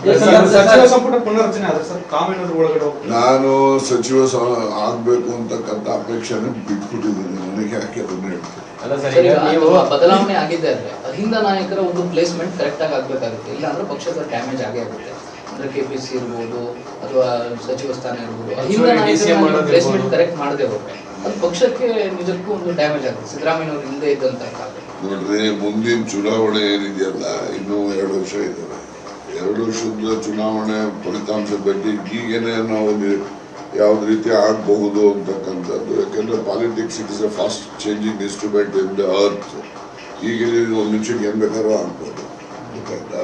ಸಚಿವ ಸಂಪುಟ ಪುನರ್ರಚನೆ ಆದ್ರೆ ಸರ್ ಕಾಮೆಂಟ್ ಒಳಗಡೆ ನಾನು ಸಚಿವ ಆಗ್ಬೇಕು ಅಂತಕ್ಕಂಥ ಅಪೇಕ್ಷೆನ ಬಿಟ್ಬಿಟ್ಟಿದ್ದೀನಿ. ನನಗೆ ಯಾಕೆ ಅದನ್ನ ಹೇಳ್ತೀನಿ. ಬದಲಾವಣೆ ಆಗಿದೆ ಅಂದ್ರೆ ಅಹಿಂದ ನಾಯಕರ ಒಂದು ಪ್ಲೇಸ್ಮೆಂಟ್ ಕರೆಕ್ಟ್ ಆಗಿ ಆಗ್ಬೇಕಾಗುತ್ತೆ, ಇಲ್ಲ ಅಂದ್ರೆ ಪಕ್ಷದ ಡ್ಯಾಮೇಜ್ ಆಗೇ ಆಗುತ್ತೆ. ಅಂದ್ರೆ KPC ಇರ್ಬೋದು ಅಥವಾ ಸಚಿವ ಸ್ಥಾನ ಇರ್ಬೋದು, ಅಹಿಂದ ನಾಯಕರ ಪ್ಲೇಸ್ಮೆಂಟ್ ಕರೆಕ್ಟ್ ಮಾಡದೆ ಹೋದ್ರೆ ಅದು ಪಕ್ಷಕ್ಕೆ ನಿಜಕ್ಕೂ ಒಂದು ಡ್ಯಾಮೇಜ್ ಆಗುತ್ತೆ. ಸಿದ್ದರಾಮಯ್ಯ ಅವರು ಹಿಂದೆ ಇದ್ದಂತ ನೋಡ್ರಿ, ಮುಂದಿನ ಚುನಾವಣೆ ಏನಿದೆಯಲ್ಲ ಇನ್ನೂ 2 ವರ್ಷ ಇದ್ದಾವೆ. 2 ವರ್ಷದ ಚುನಾವಣೆ ಫಲಿತಾಂಶದ ಬಗ್ಗೆ ಈಗೇನೆ ನಾವು ಯಾವ್ದು ರೀತಿ ಆಗಬಹುದು ಅಂತಕ್ಕಂಥದ್ದು. ಯಾಕೆಂದ್ರೆ politics it is a fast changing instrument in the earth. ಈಗ ಒಂದು ನಿಮಿಷಕ್ಕೆ ಏನ್ ಬೇಕಾದ್ರೂ ಆಗ್ಬೋದು. ಗೊತ್ತಾಯ್ತಾ?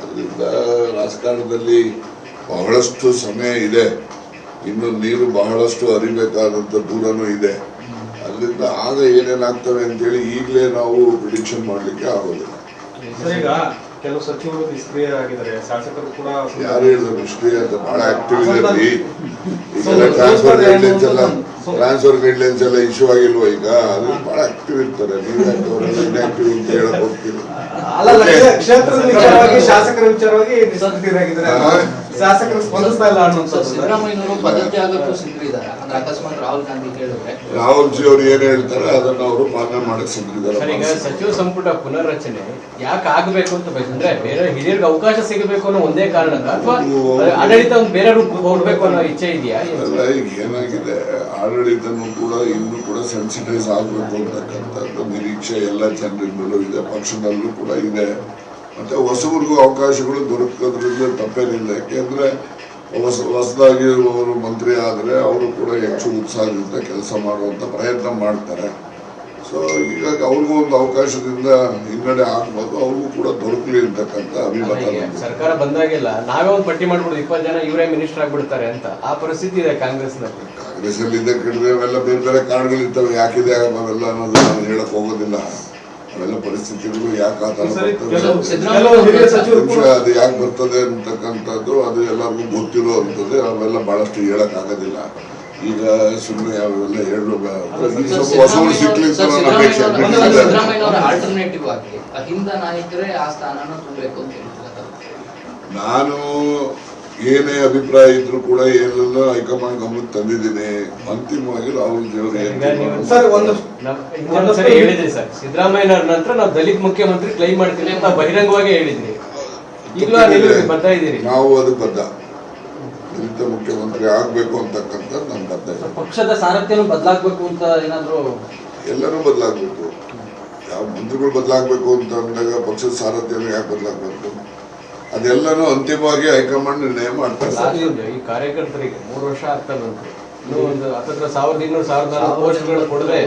ಅದರಿಂದ ರಾಜಕಾರಣದಲ್ಲಿ ಬಹಳಷ್ಟು ಸಮಯ ಇದೆ, ಇನ್ನು ನೀರು ಬಹಳಷ್ಟು ಹರಿಬೇಕಾದಂಥ ದೂರನೂ ಇದೆ. ಅದರಿಂದ ಆಗ ಏನೇನಾಗ್ತವೆ ಅಂತೇಳಿ ಈಗಲೇ ನಾವು ಪ್ರಿಡಿಕ್ಷನ್ ಮಾಡ್ಲಿಕ್ಕೆ ಆಗೋದಿಲ್ಲ. ಈಗ ಕೆಲವು ಸಚಿವರು ನಿಷ್ಕ್ರಿಯ ಆಗಿದ್ದಾರೆ, ಶಾಸಕರು ಕೂಡ. ಯಾರು ಹೇಳಿದ್ರು ನಿಷ್ಕ್ರಿಯ ಅಂತ? ಬಹಳ ಆಕ್ಟಿವ್ ಇದೆ. ಈಗೆಲ್ಲ ಟ್ರಾನ್ಸ್ಫರ್ ಗೈಡ್ಲೈನ್ಸ್ ಎಲ್ಲ ಇಶ್ಯೂ ಆಗಿಲ್ವ? ಈಗ ಅದು ಬಹಳ ಆಕ್ಟಿವ್ ಇರ್ತಾರೆ. ನೀವು ಯಾಕೆ ಅವರೆಲ್ಲ ಇನ್ಆಕ್ಟಿವ್ ಅಂತ ಹೇಳಕ್ ಹೋಗ್ತೀರಿ? ಕ್ಷೇತ್ರದ ವಿಚಾರವಾಗಿ ಶಾಸಕರ ವಿಚಾರವಾಗಿ ನಿಷ್ಕ್ರಿಯರಾಗಿದ್ದಾರೆ, ಶಾಸಕರು ಸ್ಪಂದಿಸ್ತಾ ಇಲ್ಲ ಅನ್ನುವಂಥದ್ದು. ಸಿದ್ದರಾಮಯ್ಯನವರು ಪದ್ಧತಿ ಆಗಕ್ಕೂ ಸಿದ್ಧರಿದ್ದಾರೆ. ಅಂದ್ರೆ ಅಕಸ್ಮಾತ್ ರಾಹುಲ್ ಗಾಂಧಿ ಹೇಳಿದ್ರೆ ರಾಹುಲ್ ಜಿ ಅವರು ಏನ್ ಹೇಳ್ತಾರೆ ಅದನ್ನ ಅವರು ಪಾಲನೆ ಮಾಡಕ್ ಸಿದ್ಧರಿದ್ದಾರೆ. ಈಗ ಸಚಿವ ಸಂಪುಟ ಪುನರ್ರಚನೆ ಯಾಕೆ ಆಗಬೇಕು ಅಂತ ಅಂದ್ರೆ ಬೇರೆ ಹಿರಿಯರಿಗೆ ಅವಕಾಶ ಸಿಗಬೇಕು ಅನ್ನೋ ಒಂದೇ ಕಾರಣಕ್ಕ ಅಥವಾ ಆಡಳಿತ ಬೇರೆ ರೂಪ ಕೊಡ್ಬೇಕು ಅನ್ನೋ ಇಚ್ಛೆ ಇದೆಯಾ? ಅಲ್ಲ, ಈಗ ಏನಾಗಿದೆ, ಆಡಳಿತನೂ ಕೂಡ ಇನ್ನೂ ಕೂಡ ಸೆನ್ಸಿಟೈಸ್ ಆಗಬೇಕು ಅಂತಕ್ಕಂಥದ್ದು ನಿರೀಕ್ಷೆ ಎಲ್ಲ ಜನರಿಂದಲೂ ಇದೆ, ಪಕ್ಷದಲ್ಲೂ ಕೂಡ ಇದೆ. ಮತ್ತೆ ಹೊಸಬರಿಗೂ ಅವಕಾಶಗಳು ದೊರಕೋದ್ರಿಂದ ತಪ್ಪೇನಿಲ್ಲ. ಯಾಕೆಂದ್ರೆ ಹೊಸದಾಗಿ ಅವರು ಮಂತ್ರಿ ಆದರೆ ಅವರು ಕೂಡ ಹೆಚ್ಚು ಉತ್ಸಾಹದಿಂದ ಕೆಲಸ ಮಾಡುವಂತ ಪ್ರಯತ್ನ ಮಾಡ್ತಾರೆ. ಸೊ ಹೀಗಾಗಿ ಅವ್ರಿಗೂ ಒಂದು ಅವಕಾಶದಿಂದ ಹಿನ್ನಡೆ ಆಗ್ಬೋದು, ಅವ್ರಿಗೂ ಕೂಡ ದೊರಕಲಿ ಅಂತಕ್ಕಂಥ ಅಭಿಮತ. ಸರ್ಕಾರ ಬಂದಾಗೆಲ್ಲ ನಾವೇ ಒಂದು ಪಟ್ಟಿ ಮಾಡ್ಬಿಡುದು 20 ಜನ ಇವರೇ ಮಿನಿಸ್ಟರ್ ಆಗ್ಬಿಡ್ತಾರೆ ಅಂತ ಆ ಪರಿಸ್ಥಿತಿ ಇದೆ ಕಾಂಗ್ರೆಸ್ನಲ್ಲಿ. ಕಾಂಗ್ರೆಸ್ನಲ್ಲಿ ಇದೆ ಕಡಿಮೆ ಅವೆಲ್ಲ ಬೇರೆ ಬೇರೆ ಕಾರಣಗಳಿರ್ತವೆ. ಯಾಕಿದೆ ಅವೆಲ್ಲ ಅನ್ನೋದು ನಾನು ಹೇಳಕ್ ಹೋಗೋದಿಲ್ಲ. ಅವೆಲ್ಲ ಪರಿಸ್ಥಿತಿಗಳು ಯಾಕೆ ಆ ತರ ಅದು ಯಾಕೆ ಬರ್ತದೆ ಅಂತಕ್ಕಂಥದ್ದು ಅದು ಎಲ್ಲರಿಗೂ ಗೊತ್ತಿರೋ ಅಂತದ್ದು. ಅವೆಲ್ಲ ಬಹಳಷ್ಟು ಹೇಳಕ್ ಆಗೋದಿಲ್ಲ. ಈಗ ಸುಮ್ಮನೆ ಅವೆಲ್ಲ ಆಲ್ಟರ್ನೇಟಿವ್ ಆಗಿ ಅಹಿಂದ ನಾಯಕರೇ ಆ ಸ್ಥಾನನ ತುಂಬಬೇಕು ಅಂತ ಹೇಳ್ತಾರೆ. ನಾನು ಏನೇ ಅಭಿಪ್ರಾಯ ಇದ್ರು ಕೂಡ ಏನೆಲ್ಲ ಹೈಕಮಾಂಡ್ ಗಮನಕ್ಕೆ ತಂದಿದ್ದೀನಿ. ಅಂತಿಮವಾಗಿ ರಾಹುಲ್ ಜಿ ಅವರು ಹೇಳಿದ್ರಿ ಸರ್, ಸಿದ್ದರಾಮಯ್ಯ ನಂತರ ನಾವು ದಲಿತ ಮುಖ್ಯಮಂತ್ರಿ ಕ್ಲೈಮ್ ಮಾಡ್ತೀವಿ ಅಂತ ಬಹಿರಂಗವಾಗಿ ಹೇಳಿದ್ರಿ. ಈಗಲೂ ಬರ್ತಾ ಇದ್ದೀರಿ? ನಾವು ಅದಕ್ಕೆ ಬದ್ಧ. ದಲಿತ ಮುಖ್ಯಮಂತ್ರಿ ಆಗ್ಬೇಕು ಅಂತಕ್ಕಂಥ ನನ್ ಬದ್ಧ. ಪಕ್ಷದ ಸಾರಥ್ಯನೂ ಬದಲಾಗಬೇಕು ಅಂತ ಏನಾದ್ರು? ಎಲ್ಲರೂ ಬದಲಾಗಬೇಕು. ಯಾವ ಮಂತ್ರಿಗಳು ಬದಲಾಗಬೇಕು ಅಂತ ಅಂದಾಗ ಪಕ್ಷದ ಸಾರಥ್ಯನೂ ಯಾಕೆ ಬದಲಾಗಬೇಕು? ಅದೆಲ್ಲನೂ ಅಂತಿಮವಾಗಿ ಹೈಕಮಾಂಡ್ ನಿರ್ಣಯ ಮಾಡ್ತಾರೆ. ಈ ಕಾರ್ಯಕರ್ತರಿಗೆ 3 ವರ್ಷ ಆಗ್ತದೆ ಅಂತ ಇನ್ನೂ ಒಂದು 1200 ಪೋಸ್ಟ್ಗಳು ಕೊಡದೆ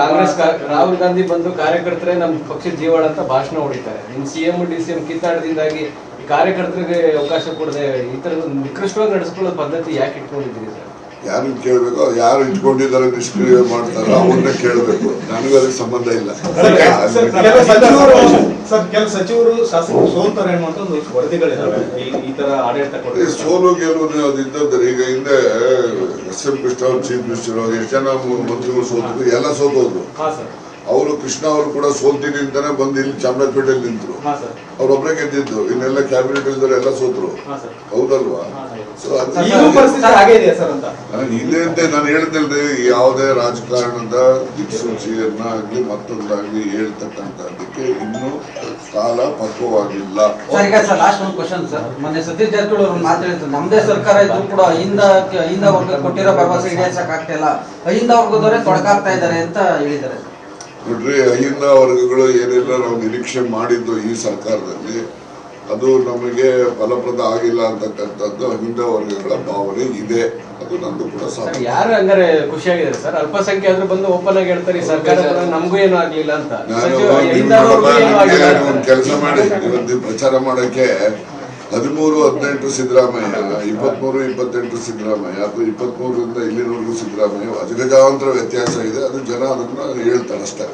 ಕಾಂಗ್ರೆಸ್ ರಾಹುಲ್ ಗಾಂಧಿ ಬಂದು ಕಾರ್ಯಕರ್ತರೇ ನಮ್ಮ ಪಕ್ಷದ ಜೀವಾಳ ಅಂತ ಭಾಷಣ ಹೊಡಿತಾರೆ. ನಿಮ್ CM DCM ಕಿತ್ತಾಟದಿಂದಾಗಿ ಈ ಕಾರ್ಯಕರ್ತರಿಗೆ ಅವಕಾಶ ಕೊಡದೆ ಈ ತರ ನಿಕೃಷ್ಟವಾಗಿ ನಡೆಸ್ಕೊಳ್ಳೋ ಪದ್ಧತಿ ಯಾಕೆ ಇಟ್ಕೊಂಡಿದ್ದೀರಿ ಸರ್? ಯಾರನ್ನ ಕೇಳಬೇಕು, ಯಾರು ಇಟ್ಕೊಂಡಿದ್ದಾರೆ ನಿಷ್ಕ್ರಿಯ ಮಾಡ್ತಾರೋ ಅವ್ರನ್ನ ಕೇಳಬೇಕು. ನನಗೂ ಅದಕ್ಕೆ ಸಂಬಂಧ ಇಲ್ಲ. ಕೆಲ ಸಚಿವರು ಶಾಸಕರು ಸೋಲ್ತಾರೆ ಅನ್ನುವಂತ ಒಂದು ವರದಿಗಳಿದಾವೆ. ಈ ತರ ಆಡಳಿತ ಸೋಲು ಗೆಲುವು ಅದಿದ್ದದ್ರೆ ಈಗ ಹಿಂದೆ SM ಕೃಷ್ಣ ಅವರು ಚೀಫ್ ಮಿನಿಸ್ಟರ್, ಎಷ್ಟು ಜನ ಮಂತ್ರಿಗಳು ಸೋತಿದ್ರು, ಎಲ್ಲ ಸೋತೋದ್ರು. ಅವರು ಕೃಷ್ಣ ಅವರು ಕೂಡ ಸೋಲ್ತೀನಿ ಅಂತಾನೆ ಬಂದು ಇಲ್ಲಿ ಚಾಮರಾಜಪೇಟೆಯಲ್ಲಿ ನಿಂತರು. ಅವ್ರೊಬ್ಬರೇ ಗೆದ್ದಿದ್ದು, ಇನ್ನೆಲ್ಲ ಕ್ಯಾಬಿನೆಟ್ ಇಲ್ದವ್ರು ಎಲ್ಲ ಸೋತರು. ಹೌದಲ್ವಾ? ಸೊ ಇದೆ ಅಂತ ನಾನು ಹೇಳ್ತೇನೆ. ಯಾವುದೇ ರಾಜಕಾರಣದ ದಿಕ್ಸೂಚಿಯನ್ನ ಆಗ್ಲಿ ಮತ್ತೊಂದಾಗ್ಲಿ ಹೇಳ್ತಕ್ಕಂಥದ್ದಕ್ಕೆ ಇನ್ನೂ ಕಾಲ ಪಕ್ವವಾಗಿಲ್ಲ. ಲಾಸ್ಟ್ ಒಂದು ಕ್ವಶನ್ ಸರ್, ಮೊನ್ನೆ ಸತೀಶ್ ಜಾರಕಿಹೊಳಿ ಅವರು ಮಾತಾಡಿದ್ರು, ನಮ್ದೇ ಸರ್ಕಾರ ಇದ್ರು ಕೂಡ ಅಹಿಂದ ವರ್ಗ ಕೊಟ್ಟಿರೋ ಭರವಸೆ ಈಡೇರಿಸಕ್ ಆಗ್ತಾ ಇಲ್ಲ, ಅಹಿಂದ ವರ್ಗದವರೇ ತೊಡಕಾಗ್ತಾ ಇದ್ದಾರೆ ಅಂತ ಹೇಳಿದ್ದಾರೆ. ನೋಡ್ರಿ, ಅಹಿಂದ ವರ್ಗಗಳು ಏನೆಲ್ಲ ನಾವು ನಿರೀಕ್ಷೆ ಮಾಡಿದ್ದು ಈ ಸರ್ಕಾರದಲ್ಲಿ ಅದು ನಮಗೆ ಫಲಪ್ರದ ಆಗಿಲ್ಲ ಅಂತಕ್ಕಂಥದ್ದು ಅಹಿಂದ ವರ್ಗಗಳ ಭಾವನೆ ಇದೆ. ಅದು ನಂದು ಕೂಡ ಯಾರು ಹಂಗಾರೆ ಖುಷಿಯಾಗಿದ್ದಾರೆ ಸರ್? ಅಲ್ಪಸಂಖ್ಯಾತರು ಬಂದು ಓಪನ್ ಆಗಿ ಹೇಳ್ತಾರೆ ಸರ್ಕಾರ ನಮಗೂ ಏನು ಆಗ್ಲಿಲ್ಲ ಅಂತ. ಒಂದು ಕೆಲಸ ಮಾಡಿ, ಇವತ್ತು ಪ್ರಚಾರ ಮಾಡಕ್ಕೆ 13-18 ಸಿದ್ದರಾಮಯ್ಯ, 23-28 ಸಿದ್ದರಾಮಯ್ಯ, ಅಥವಾ 23ರಿಂದ ಇಲ್ಲಿನವರೆಗೂ ಸಿದ್ದರಾಮಯ್ಯ, ಅಜಗಜಾಂತರ ವ್ಯತ್ಯಾಸ ಇದೆ. ಅದು ಜನ ಅದನ್ನ ಹೇಳ್ತಾರೆ ಅಷ್ಟೇ.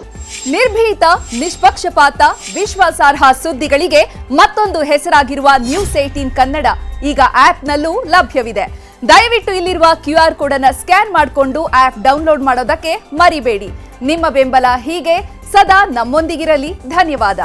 ನಿರ್ಭೀತ, ನಿಷ್ಪಕ್ಷಪಾತ, ವಿಶ್ವಾಸಾರ್ಹ ಸುದ್ದಿಗಳಿಗೆ ಮತ್ತೊಂದು ಹೆಸರಾಗಿರುವ News18 ಕನ್ನಡ ಈಗ ಆಪ್ನಲ್ಲೂ ಲಭ್ಯವಿದೆ. ದಯವಿಟ್ಟು ಇಲ್ಲಿರುವ QR ಕೋಡ್ ಅನ್ನು ಸ್ಕ್ಯಾನ್ ಮಾಡಿಕೊಂಡು ಆಪ್ ಡೌನ್ಲೋಡ್ ಮಾಡೋದಕ್ಕೆ ಮರಿಬೇಡಿ. ನಿಮ್ಮ ಬೆಂಬಲ ಹೀಗೆ ಸದಾ ನಮ್ಮೊಂದಿಗಿರಲಿ. ಧನ್ಯವಾದ.